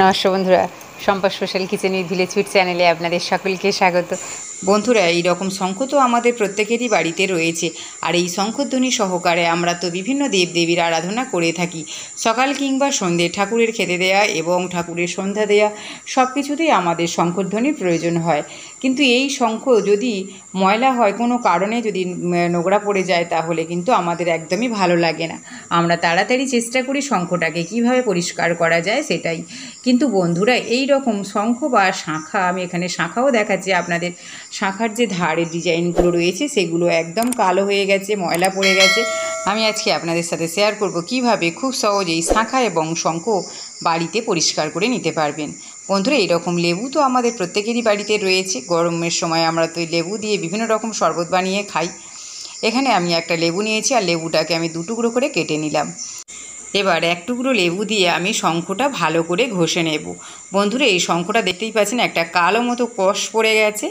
নমস্কার বন্ধুরা, Sampa special kitchen with village sweet চ্যানেলে আপনাদের সকলকে স্বাগত। বন্ধুরা, এই রকম শঙ্খ তো আমাদের প্রত্যেকেরই বাড়িতে রয়েছে। আর এই শঙ্খধ্বনি সহকারে আমরা তো বিভিন্ন দেবদেবীর আরাধনা করে থাকি। সকাল কিংবা সন্ধ্যে ঠাকুরের খেতে দেয়া এবং ঠাকুরের সন্ধ্যা দেয়া সব কিছুতেই আমাদের শঙ্খধ্বনির প্রয়োজন হয়। কিন্তু এই শঙ্খ যদি ময়লা হয়, কোনো কারণে যদি নোংরা পড়ে যায়, তাহলে কিন্তু আমাদের একদমই ভালো লাগে না। আমরা তাড়াতাড়ি চেষ্টা করি শঙ্খটাকে কীভাবে পরিষ্কার করা যায় সেটাই। কিন্তু বন্ধুরা, এই রকম শঙ্খ বা শাঁখা, আমি এখানে শাঁখাও দেখাচ্ছি আপনাদের, শাঁখার যে ধারের ডিজাইনগুলো রয়েছে সেগুলো একদম কালো হয়ে গেছে, ময়লা পড়ে গেছে। আমি আজকে আপনাদের সাথে শেয়ার করব কিভাবে খুব সহজেই শাঁখা এবং শঙ্খ বাড়িতে পরিষ্কার করে নিতে পারবেন। বন্ধুরা, এরকম লেবু তো আমাদের প্রত্যেকেরই বাড়িতে রয়েছে। গরমের সময় আমরা তো লেবু দিয়ে বিভিন্ন রকম শরবত বানিয়ে খাই। এখানে আমি একটা লেবু নিয়েছি আর লেবুটাকে আমি 2 টুকরো করে কেটে নিলাম। এবার 1 টুকরো লেবু দিয়ে আমি শঙ্খটা ভালো করে ঘষে নেব। বন্ধুরা, এই শঙ্খটা দেখতেই পাচ্ছেন একটা কালো মতো কষ পড়ে গেছে।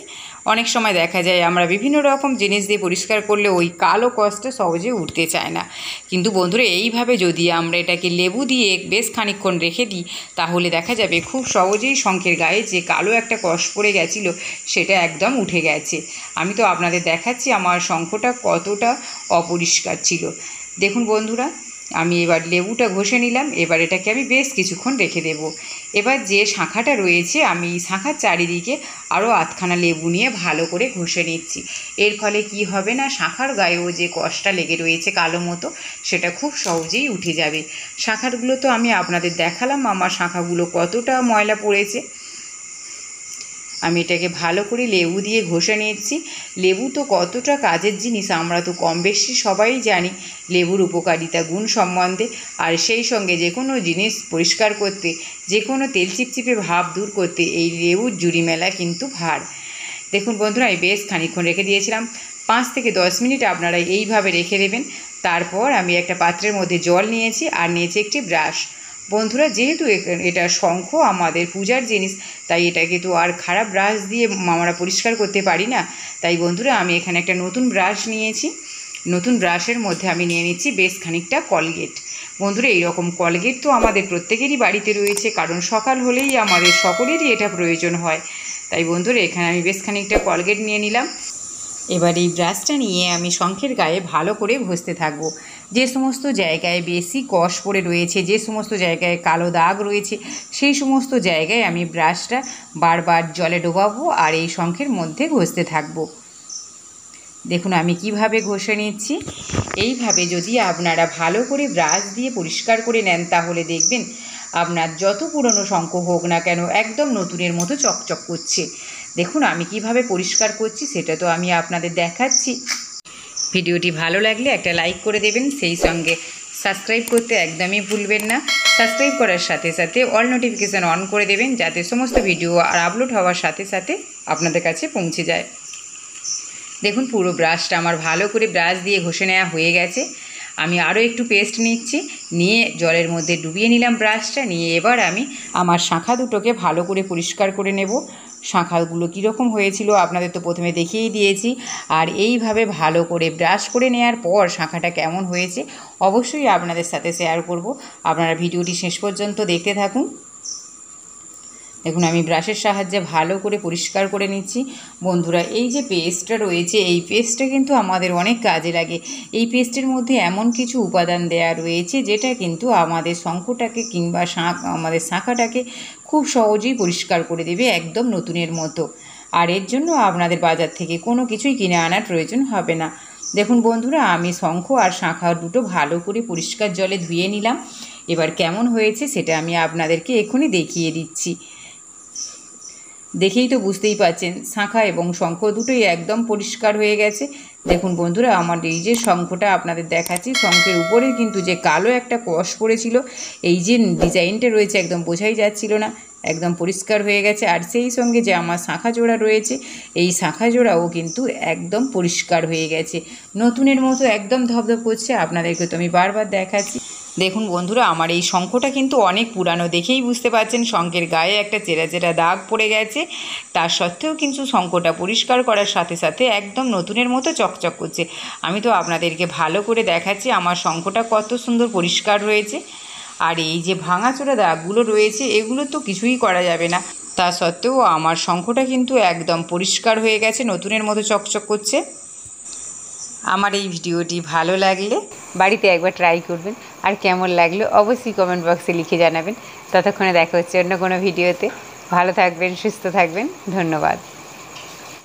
অনেক সময় দেখা যায় আমরা বিভিন্ন রকম জিনিস দিয়ে পরিষ্কার করলে ওই কালো কষটা সহজে উঠতে চায় না। কিন্তু বন্ধুরা, এইভাবে যদি আমরা এটাকে লেবু দিয়ে বেশ খানিকক্ষণ রেখে দিই, তাহলে দেখা যাবে খুব সহজেই শঙ্খের গায়ে যে কালো একটা কষ পড়ে গেছিলো সেটা একদম উঠে গেছে। আমি তো আপনাদের দেখাচ্ছি আমার শঙ্খটা কতটা অপরিষ্কার ছিল। দেখুন বন্ধুরা, আমি এবার লেবুটা ঘষে নিলাম। এবার এটাকে আমি বেশ কিছুক্ষণ রেখে দেব। এবার যে শাঁখাটা রয়েছে, আমি শাঁখার চারিদিকে আরও 8খানা লেবু নিয়ে ভালো করে ঘষে নিচ্ছি। এর ফলে কি হবে না, শাঁখার গায়েও যে কষটা লেগে রয়েছে কালো মতো, সেটা খুব সহজেই উঠে যাবে। শাঁখাগুলো তো আমি আপনাদের দেখালাম আমার শাঁখাগুলো কতটা ময়লা পড়েছে। আমি এটাকে ভালো করে লেবু দিয়ে ঘষে নিচ্ছি। লেবু তো কতটা কাজের জিনিস আমরা তো কম বেশি সবাই জানি লেবুর উপকারিতা গুণ সম্বন্ধে। আর সেই সঙ্গে যে কোনো জিনিস পরিষ্কার করতে, যে কোনো তেল চিপচিপে ভাব দূর করতে এই লেবুর জুড়ি মেলা কিন্তু ভার। দেখুন বন্ধুরা, আমি বেশ খানিকক্ষণ রেখে দিয়েছিলাম। 5 থেকে 10 মিনিট আপনারা এইভাবে রেখে দেবেন। তারপর আমি একটা পাত্রের মধ্যে জল নিয়েছি আর নিয়েছি একটি ব্রাশ। বন্ধুরা, যেহেতু এটা শঙ্খ আমাদের পূজার জিনিস, তাই এটাকে তো আর খারাপ ব্রাশ দিয়ে আমরা পরিষ্কার করতে পারি না। তাই বন্ধুরা, আমি এখানে একটা নতুন ব্রাশ নিয়েছি। নতুন ব্রাশের মধ্যে আমি নিয়ে নিচ্ছি বেশ খানিকটা কলগেট। বন্ধুরা, এইরকম কলগেট তো আমাদের প্রত্যেকেরই বাড়িতে রয়েছে, কারণ সকাল হলেই আমাদের সকলেরই এটা প্রয়োজন হয়। তাই বন্ধুরা, এখানে আমি বেশ খানিকটা কলগেট নিয়ে নিলাম। এবার এই ব্রাশটা নিয়ে আমি শঙ্খের গায়ে ভালো করে ঘষতে থাকব। যে সমস্ত জায়গায় বেশি কষ পড়ে রয়েছে, যে সমস্ত জায়গায় কালো দাগ রয়েছে, সেই সমস্ত জায়গায় আমি ব্রাশটা বারবার জলে ডোবাবো আর এই শঙ্খের মধ্যে ঘষতে থাকব। দেখুন আমি কিভাবে ঘষে নিচ্ছি। এইভাবে যদি আপনারা ভালো করে ব্রাশ দিয়ে পরিষ্কার করে নেন, তাহলে দেখবেন আপনার যত পুরনো শঙ্খ হোক না কেন একদম নতুনের মতো চকচক করছে। দেখুন আমি কিভাবে পরিষ্কার করছি সেটা তো আমি আপনাদের দেখাচ্ছি। ভিডিওটি ভালো লাগলে একটা লাইক করে দেবেন, সেই সঙ্গে সাবস্ক্রাইব করতে একদমই ভুলবেন না। সাবস্ক্রাইব করার সাথে সাথে অল নোটিফিকেশান অন করে দেবেন, যাতে সমস্ত ভিডিও আর আপলোড হওয়ার সাথে সাথে আপনাদের কাছে পৌঁছে যায়। দেখুন পুরো ব্রাশটা আমার ভালো করে ব্রাশ দিয়ে ঘষে নেওয়া হয়ে গেছে। আমি আরও একটু পেস্ট নিচ্ছি, নিয়ে জলের মধ্যে ডুবিয়ে নিলাম ব্রাশটা নিয়ে। এবার আমি আমার শাঁখা দুটোকে ভালো করে পরিষ্কার করে নেব। শাঁখাগুলো কীরকম হয়েছিল আপনাদের তো প্রথমে দেখিয়েই দিয়েছি। আর এইভাবে ভালো করে ব্রাশ করে নেওয়ার পর শাঁখাটা কেমন হয়েছে অবশ্যই আপনাদের সাথে শেয়ার করব। আপনারা ভিডিওটি শেষ পর্যন্ত দেখতে থাকুন। দেখুন আমি ব্রাশের সাহায্যে ভালো করে পরিষ্কার করে নিচ্ছি। বন্ধুরা, এই যে পেস্টটা রয়েছে, এই পেস্টটা কিন্তু আমাদের অনেক কাজে লাগে। এই পেস্টের মধ্যে এমন কিছু উপাদান দেয়া রয়েছে যেটা কিন্তু আমাদের শঙ্খটাকে কিংবা আমাদের শাঁখাটাকে খুব সহজেই পরিষ্কার করে দেবে একদম নতুনের মতো। আর এর জন্য আপনাদের বাজার থেকে কোনো কিছুই কিনে আনার প্রয়োজন হবে না। দেখুন বন্ধুরা, আমি শঙ্খ আর শাঁখা দুটো ভালো করে পরিষ্কার জলে ধুয়ে নিলাম। এবার কেমন হয়েছে সেটা আমি আপনাদেরকে এক্ষুনি দেখিয়ে দিচ্ছি। দেখেই তো বুঝতেই পারছেন শাঁখা এবং শঙ্খ দুটোই একদম পরিষ্কার হয়ে গেছে। দেখুন বন্ধুরা, আমার এই যে শঙ্খটা আপনাদের দেখাচ্ছি, শঙ্খের উপরে কিন্তু যে কালো একটা কষ পড়েছিল, এই যে ডিজাইনটা রয়েছে একদম বোঝাই যাচ্ছিল না, একদম পরিষ্কার হয়ে গেছে। আর সেই সঙ্গে যে আমার শাঁখা জোড়া রয়েছে, এই শাঁখা জোড়াও কিন্তু একদম পরিষ্কার হয়ে গেছে, নতুনের মতো একদম ধপধপ করছে। আপনাদেরকে তো আমি বারবার দেখাচ্ছি। দেখুন বন্ধুরা, আমার এই শঙ্খটা কিন্তু অনেক পুরানো, দেখেই বুঝতে পারছেন শঙ্খের গায়ে একটা চেরা চেরা দাগ পড়ে গেছে। তার সত্ত্বেও কিন্তু শঙ্খটা পরিষ্কার করার সাথে সাথে একদম নতুনের মতো চকচক করছে। আমি তো আপনাদেরকে ভালো করে দেখাচ্ছি আমার শঙ্খটা কত সুন্দর পরিষ্কার হয়েছে। আর এই যে ভাঙাচোরা দাগগুলো রয়েছে এগুলো তো কিছুই করা যাবে না। তা সত্ত্বেও আমার শঙ্খটা কিন্তু একদম পরিষ্কার হয়ে গেছে, নতুনের মতো চকচক করছে। আমার এই ভিডিওটি ভালো লাগলে বাড়িতে একবার ট্রাই করবেন, আর কেমন লাগলো অবশ্যই কমেন্ট বক্সে লিখে জানাবেন। ততক্ষণে দেখা হচ্ছে অন্য কোনো ভিডিওতে। ভালো থাকবেন, সুস্থ থাকবেন, ধন্যবাদ।